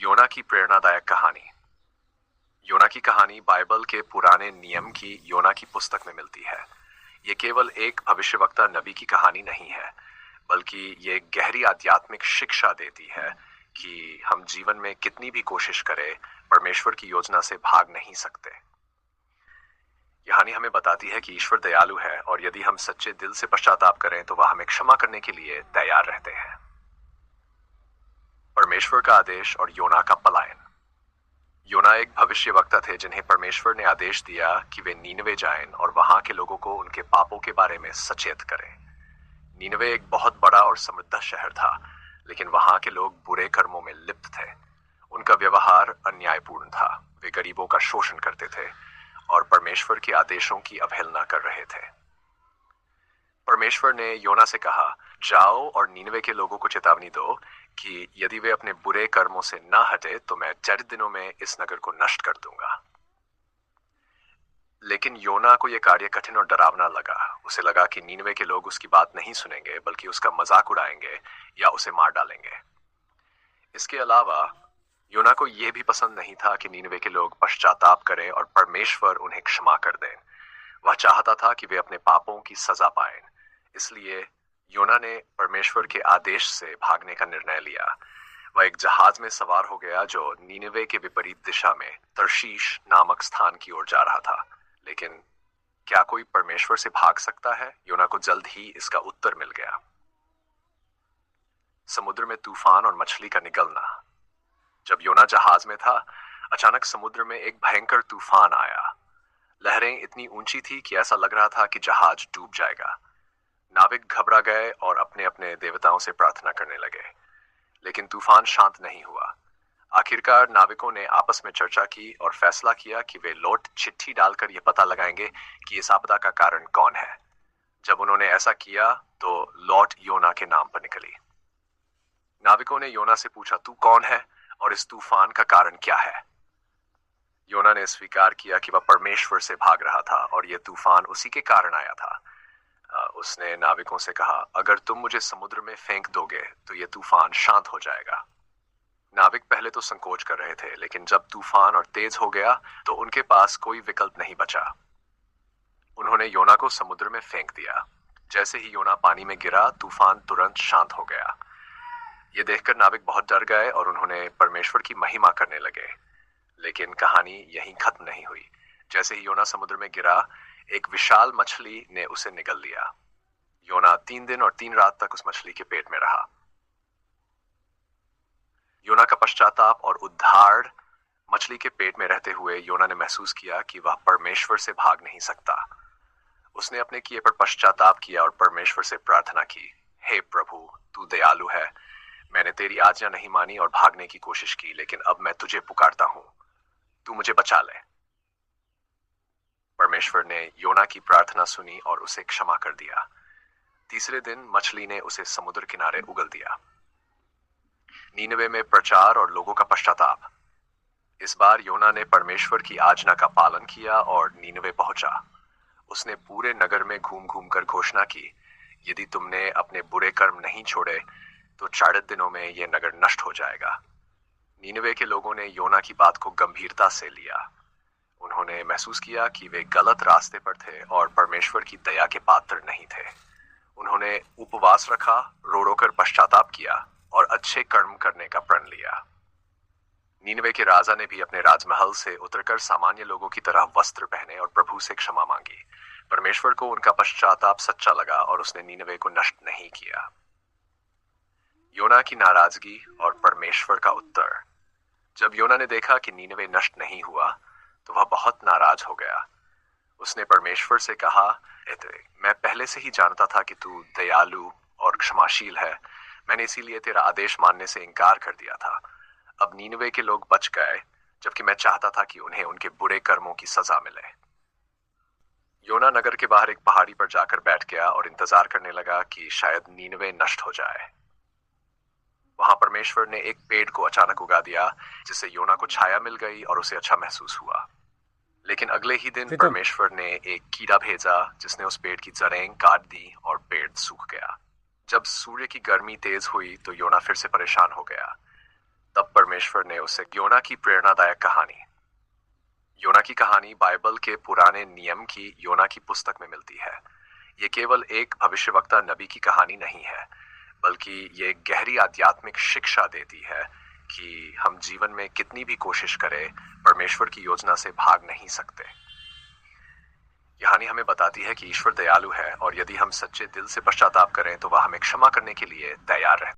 योना की प्रेरणादायक कहानी। योना की कहानी बाइबल के पुराने नियम की योना की पुस्तक में मिलती है। ये केवल एक भविष्यवक्ता नबी की कहानी नहीं है, बल्कि ये गहरी आध्यात्मिक शिक्षा देती है कि हम जीवन में कितनी भी कोशिश करें, परमेश्वर की योजना से भाग नहीं सकते। कहानी हमें बताती है कि ईश्वर दयालु है और यदि हम सच्चे दिल से पश्चाताप करें तो वह हमें क्षमा करने के लिए तैयार रहते हैं। परमेश्वर का आदेश और योना का पलायन। योना एक भविष्यवक्ता थे जिन्हें परमेश्वर ने आदेश दिया कि वे नीनवे जाएं और वहां के लोगों को उनके पापों के बारे में सचेत करें। नीनवे एक बहुत बड़ा और समृद्ध शहर था, लेकिन वहां के लोग बुरे कर्मों में लिप्त थे। उनका व्यवहार अन्यायपूर्ण था। वे गरीबों का शोषण करते थे और परमेश्वर के आदेशों की अवहेलना कर रहे थे। परमेश्वर ने योना से कहा, जाओ और नीनवे के लोगों को चेतावनी दो कि यदि वे अपने बुरे कर्मों से न हटे तो मैं 4 दिनों में इस नगर को नष्ट कर दूंगा। लेकिन योना को यह कार्य कठिन और डरावना लगा। उसे लगा कि नीनवे के लोग उसकी बात नहीं सुनेंगे, बल्कि उसका मजाक उड़ाएंगे या उसे मार डालेंगे। इसके अलावा योना को यह भी पसंद नहीं था कि नीनवे के लोग पश्चाताप करें और परमेश्वर उन्हें क्षमा कर दें। वह चाहता था कि वे अपने पापों की सजा पाएं। इसलिए योना ने परमेश्वर के आदेश से भागने का निर्णय लिया। वह एक जहाज में सवार हो गया जो नीनवे के विपरीत दिशा में तर्शीश नामक स्थान की ओर जा रहा था। लेकिन क्या कोई परमेश्वर से भाग सकता है? योना को जल्द ही इसका उत्तर मिल गया। समुद्र में तूफान और मछली का निगलना। जब योना जहाज में था, अचानक समुद्र में एक भयंकर तूफान आया। लहरें इतनी ऊंची थी कि ऐसा लग रहा था कि जहाज डूब जाएगा। नाविक घबरा गए और अपने अपने देवताओं से प्रार्थना करने लगे, लेकिन तूफान शांत नहीं हुआ। आखिरकार नाविकों ने आपस में चर्चा की और फैसला किया कि वे लौट चिट्ठी डालकर यह पता लगाएंगे कि इस आपदा का कारण कौन है। जब उन्होंने ऐसा किया तो लौट योना के नाम पर निकली। नाविकों ने योना से पूछा, तू कौन है और इस तूफान का कारण क्या है? योना ने स्वीकार किया कि वह परमेश्वर से भाग रहा था और यह तूफान उसी के कारण आया था। उसने नाविकों से कहा, अगर तुम मुझे समुद्र में फेंक दोगे तो यह तूफान शांत हो जाएगा। नाविक पहले तो संकोच कर रहे थे, लेकिन जब तूफान और तेज हो गया तो उनके पास कोई विकल्प नहीं बचा। उन्होंने योना को समुद्र में फेंक दिया। जैसे ही योना पानी में गिरा, तूफान तुरंत शांत हो गया। ये देखकर नाविक बहुत डर गए और उन्होंने परमेश्वर की महिमा करने लगे। लेकिन कहानी यहीं खत्म नहीं हुई। जैसे ही योना समुद्र में गिरा, एक विशाल मछली ने उसे निगल लिया। योना 3 दिन और 3 रात तक उस मछली के पेट में रहा। योना का पश्चाताप और उद्धार। मछली के पेट में रहते हुए योना ने महसूस किया कि वह परमेश्वर से भाग नहीं सकता। उसने अपने किए पर पश्चाताप किया और परमेश्वर से प्रार्थना की, हे प्रभु, तू दयालु है। मैंने तेरी आज्ञा नहीं मानी और भागने की कोशिश की, लेकिन अब मैं तुझे पुकारता हूं, तू मुझे बचा ले। परमेश्वर ने योना की प्रार्थना सुनी और उसे क्षमा कर दिया। तीसरे दिन मछली ने उसे समुद्र किनारे उगल दिया। नीनवे में प्रचार और लोगों का पश्चाताप। इस बार योना ने परमेश्वर की आज्ञा का पालन किया और नीनवे पहुंचा। उसने पूरे नगर में घूम घूम कर घोषणा की, यदि तुमने अपने बुरे कर्म नहीं छोड़े तो 4 दिनों में यह नगर नष्ट हो जाएगा। नीनवे के लोगों ने योना की बात को गंभीरता से लिया। उन्होंने महसूस किया कि वे गलत रास्ते पर थे और परमेश्वर की दया के पात्र नहीं थे। उन्होंने उपवास रखा, रो रो कर पश्चाताप किया और अच्छे कर्म करने का प्रण लिया। नीनवे के राजा ने भी अपने राजमहल से उतरकर सामान्य लोगों की तरह वस्त्र पहने और प्रभु से क्षमा मांगी। परमेश्वर को उनका पश्चाताप सच्चा लगा और उसने नीनवे को नष्ट नहीं किया। योना की नाराजगी और परमेश्वर का उत्तर। जब योना ने देखा कि नीनवे नष्ट नहीं हुआ तो वह बहुत नाराज हो गया। उसने परमेश्वर से कहा, मैं पहले से ही जानता था कि तू दयालु और क्षमाशील है। मैंने इसीलिए तेरा आदेश मानने से इनकार कर दिया था। अब नीनवे के लोग बच गए, जबकि मैं चाहता था कि उन्हें उनके बुरे कर्मों की सजा मिले। योना नगर के बाहर एक पहाड़ी पर जाकर बैठ गया और इंतजार करने लगा कि शायद नीनवे नष्ट हो जाए। वहां परमेश्वर ने एक पेड़ को अचानक उगा दिया, जिससे योना को छाया मिल गई और उसे अच्छा महसूस हुआ। लेकिन अगले ही दिन परमेश्वर ने एक कीड़ा भेजा जिसने उस पेड़ की जड़ें काट दी और पेड़ सूख गया। जब सूर्य की गर्मी तेज हुई तो योना फिर से परेशान हो गया। तब परमेश्वर ने उसे योना की प्रेरणादायक कहानी, योना की कहानी बाइबल के पुराने नियम की योना की पुस्तक में मिलती है। ये केवल एक भविष्यवक्ता नबी की कहानी नहीं है, बल्कि ये गहरी आध्यात्मिक शिक्षा देती है कि हम जीवन में कितनी भी कोशिश करें, परमेश्वर की योजना से भाग नहीं सकते। कहानी हमें बताती है कि ईश्वर दयालु है और यदि हम सच्चे दिल से पश्चाताप करें तो वह हमें क्षमा करने के लिए तैयार रहता है।